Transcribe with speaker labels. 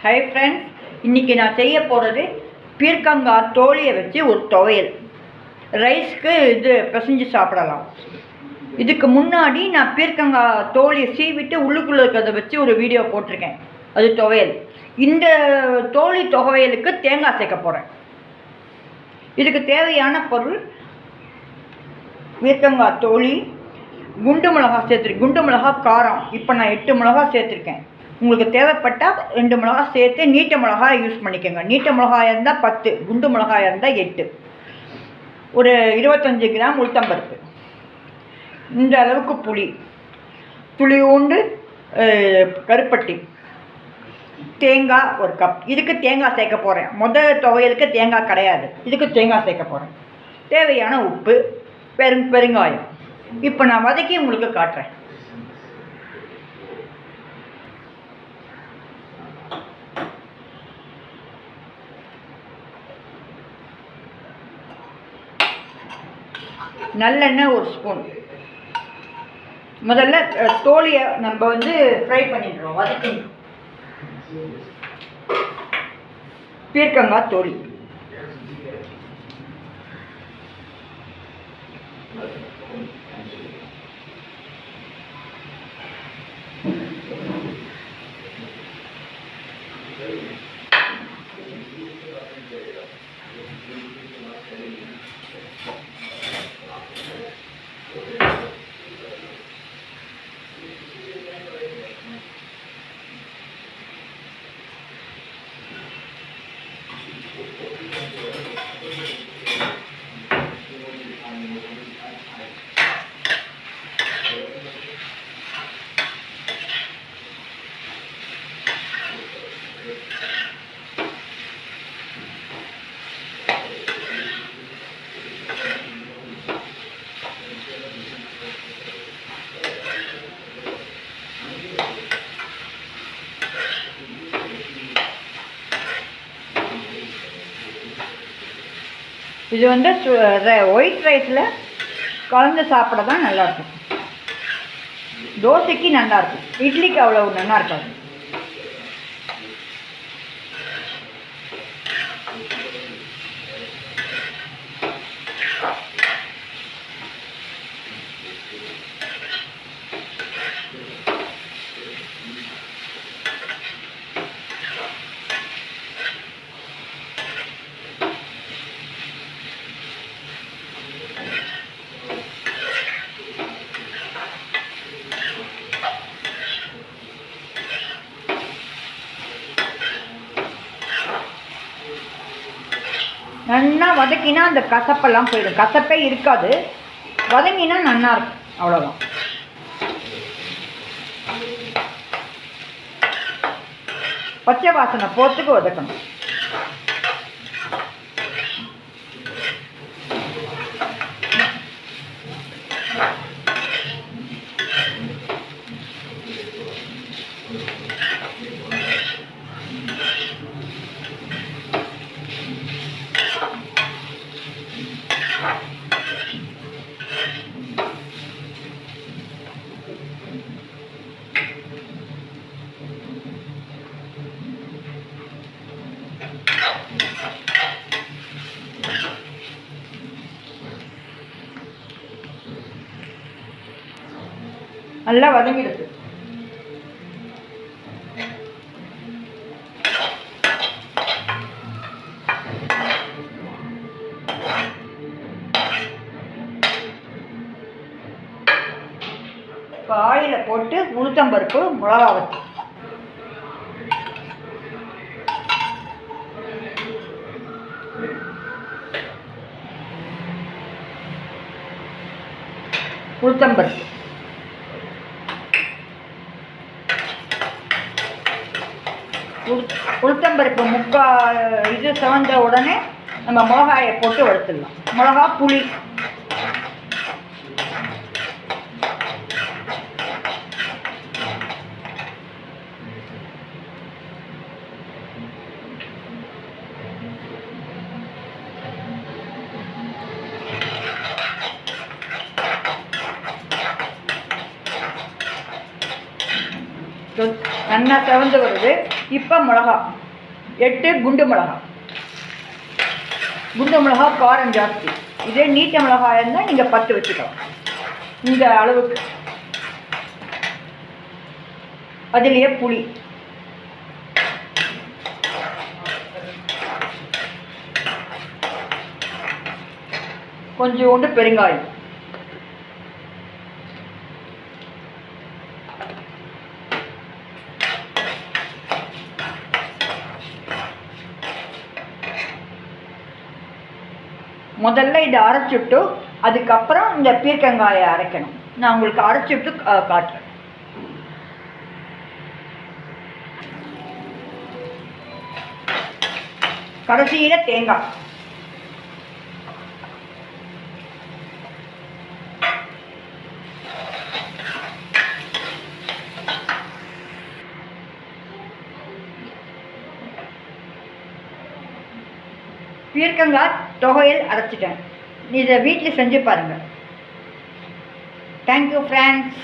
Speaker 1: Hi friends, இன்றைக்கி நான் செய்ய போகிறது பீர்க்கங்காய் தோலியை வச்சு ஒரு துவையல். ரைஸ்க்கு இது பிசைஞ்சு சாப்பிடலாம். இதுக்கு முன்னாடி நான் பீர்க்கங்காய் தோலியை சீவிட்டு உள்ளுக்குள்ளே இருக்கிறத வச்சு ஒரு வீடியோ போட்டிருக்கேன். அது துவையல். இந்த தோலி துவையலுக்கு தேங்காய் சேர்க்க போகிறேன். இதுக்கு தேவையான பொருள் பீர்க்கங்காய் தோலி, குண்டு மிளகா சேர்த்துருக்கேன். குண்டு மிளகா காரம் இப்போ நான் 8 மிளகா சேர்த்துருக்கேன். உங்களுக்கு தேவைப்பட்டால் 2 மிளகா சேர்த்து நீட்ட மிளகாய் யூஸ் பண்ணிக்கோங்க. நீட்ட மிளகாய் இருந்தால் 10, குண்டு மிளகாய் இருந்தால் 8. ஒரு 25 கிராம் உளுத்தம்பருப்பு, இந்த அளவுக்கு புளி, துளியூண்டு கருப்பட்டி, தேங்காய் 1 கப். இதுக்கு தேங்காய் சேர்க்க போகிறேன். முதல் துவையலுக்கு தேங்காய் கிடையாது, இதுக்கு தேங்காய் சேர்க்க போகிறேன். தேவையான உப்பு, பெருங்காயம். இப்போ நான் வதக்கி உங்களுக்கு காட்டுறேன். நல்லெண்ணெய் 1 ஸ்பூன். முதல்ல தோலியை நம்ம ஃப்ரை பண்ணிடுறோம், வதக்கிடுறோம். பீர்க்கங்காய் தோலி, இது ஒயிட் ரைஸில் கலந்து சாப்பிட தான் நல்லாயிருக்கும். தோசைக்கு நல்லாயிருக்கும், இட்லிக்கு அவ்வளோ நல்லா இருக்காது. நல்லா வதக்கினா அந்த கசப்பெல்லாம் போயிடும். கசப்பே இருக்காது, வதங்கினா நல்லா இருக்கும், அவ்வளோதான். பச்சை வாசனை போகிறதுக்கு வதக்கணும். நல்லா வதங்கிடுது. இப்போ ஆயிலில் போட்டு உளுத்தம்பருப்பு, மிளகா வச்சு உளுத்தம்பருப்பு, உளுத்தம்பருப்பு இது செவந்த உடனே நம்ம மிளகாயை போட்டு வறுத்துடலாம். மிளகா, புளி, நல்லா செவந்து வருது. இப்போ மிளகா 8 குண்டு மிளகா. குண்டு மிளகா காரம் ஜாஸ்தி. இதே நீட்ட மிளகாய் இருந்தால் நீங்கள் 10 வச்சுக்கலாம். இந்த அளவுக்கு. அதுலேயே புளி, கொஞ்சோண்டு பெருங்காயம், முதல்ல இதை அரைச்சிட்டு அதுக்கப்புறம் இந்த பீர்க்கங்காயை அரைக்கணும். நான் உங்களுக்கு அரைச்சிட்டு காட்டுறேன். கடைசியில் தேங்காய். பீர்க்கங்காய் துவையல் அரைச்சிட்டேன். இதை வீட்டில் செஞ்சு பாருங்கள். Thank you friends.